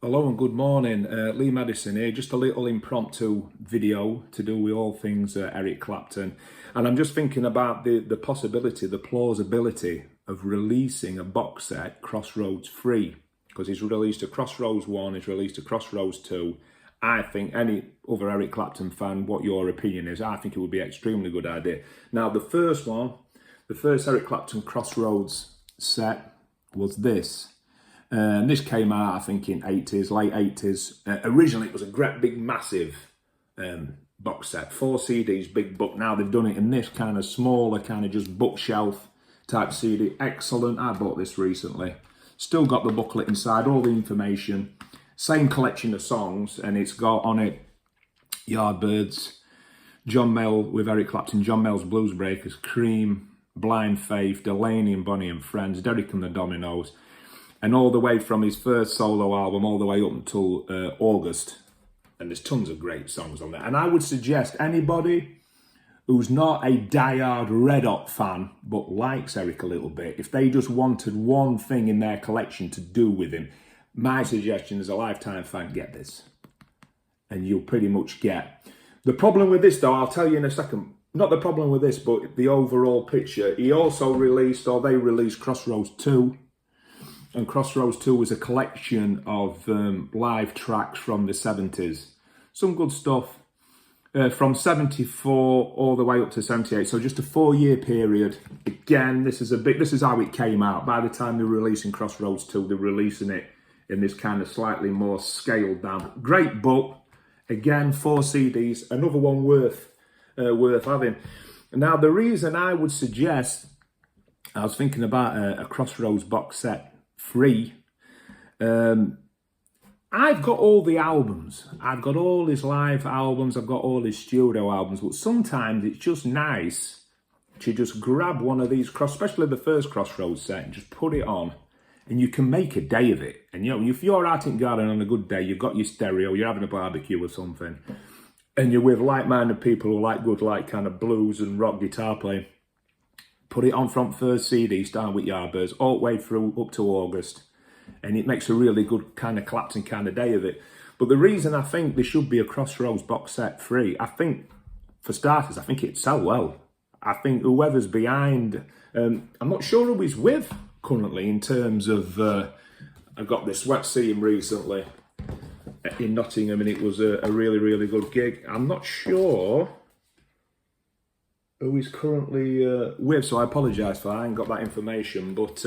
Hello and good morning, Lee Madison here. Just a little impromptu video to do with all things Eric Clapton. And I'm just thinking about the possibility, the plausibility of releasing a box set, Crossroads 3. Because he's released a Crossroads 1, he's released a Crossroads 2. I think any other Eric Clapton fan, what your opinion is, I think it would be an extremely good idea. Now the first one, the first Eric Clapton Crossroads set was this. And this came out, I think, in '80s, late '80s. Originally, it was a great, big, massive box set, 4 CDs, big book. Now they've done it in this kind of smaller, kind of just bookshelf type CD. Excellent. I bought this recently. Still got the booklet inside, all the information. Same collection of songs, and it's got on it Yardbirds, John Mayall with Eric Clapton, John Mayall's Blues Breakers, Cream, Blind Faith, Delaney and Bonnie and Friends, Derek and the Dominoes. And all the way from his first solo album all the way up until August. And there's tons of great songs on there. And I would suggest anybody who's not a diehard Red Hot fan, but likes Eric a little bit, if they just wanted one thing in their collection to do with him, my suggestion as a lifetime fan, get this. And you'll pretty much get. The problem with this though, I'll tell you in a second, not the problem with this, but the overall picture. He also released, or they released Crossroads 2. And Crossroads 2 was a collection of live tracks from the 70s. Some good stuff from 74 all the way up to 78. So just a 4-year period. Again, this is how it came out. By the time they're releasing Crossroads 2, they're releasing it in this kind of slightly more scaled down. Great book. Again, 4 CDs. Another one worth having. Now, the reason I would suggest, I was thinking about a Crossroads box set. Free. I've got all the albums. I've got all his live albums. I've got all his studio albums. But sometimes it's just nice to just grab one of these, especially the first Crossroads set, and just put it on. And you can make a day of it. And you know, if you're out in garden on a good day, you've got your stereo, you're having a barbecue or something, and you're with like-minded people who like good, like kind of blues and rock guitar playing. Put it on from first CD, starting with Yardbirds, all the way through up to August. And it makes a really good kind of Clapton kind of day of it. But the reason I think there should be a Crossroads box set free, I think, for starters, I think it'd sell well. I think whoever's behind, I'm not sure who he's with currently in terms of, I got this wet see him recently in Nottingham and it was a really, really good gig. I'm not sure who he's currently with, so I apologise for that. I ain't got that information, but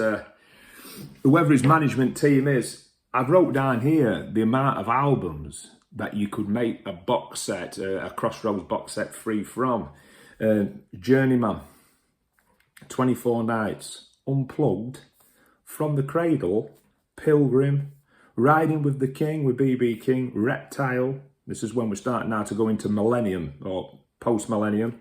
whoever his management team is, I've wrote down here the amount of albums that you could make a box set, a Crossroads box set free from. Journeyman, 24 Nights, Unplugged, From the Cradle, Pilgrim, Riding with the King with B.B. King, Reptile, this is when we're starting now to go into Millennium or post-Millennium,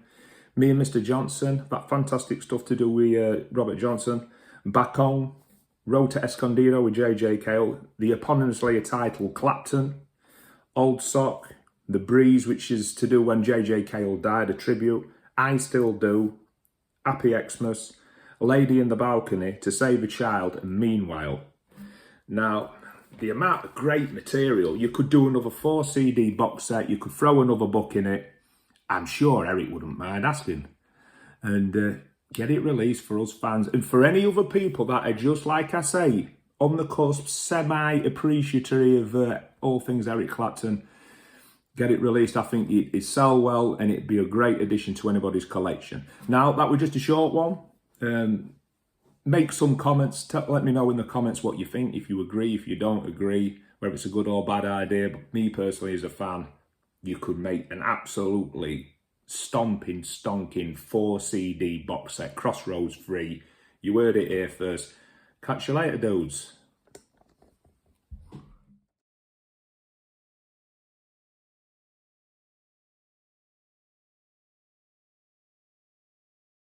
Me and Mr. Johnson, that fantastic stuff to do with Robert Johnson. Back Home, Road to Escondido with J.J. Cale. The eponymously titled Clapton. Old Sock, The Breeze, which is to do when J.J. Cale died, a tribute. I Still Do, Happy Xmas, Lady in the Balcony, To Save a Child, and Meanwhile. Now, the amount of great material, you could do another 4 CD box set, you could throw another book in it. I'm sure Eric wouldn't mind asking. And get it released for us fans. And for any other people that are just, like I say, on the cusp, semi-appreciatory of all things Eric Clapton, get it released. I think it'd sell well and it'd be a great addition to anybody's collection. Now, that was just a short one. Make some comments. Let me know in the comments what you think, if you agree, if you don't agree, whether it's a good or bad idea. But me personally, as a fan, you could make an absolutely stonking 4 CD box set, Crossroads free. You heard it here first. Catch you later, dudes.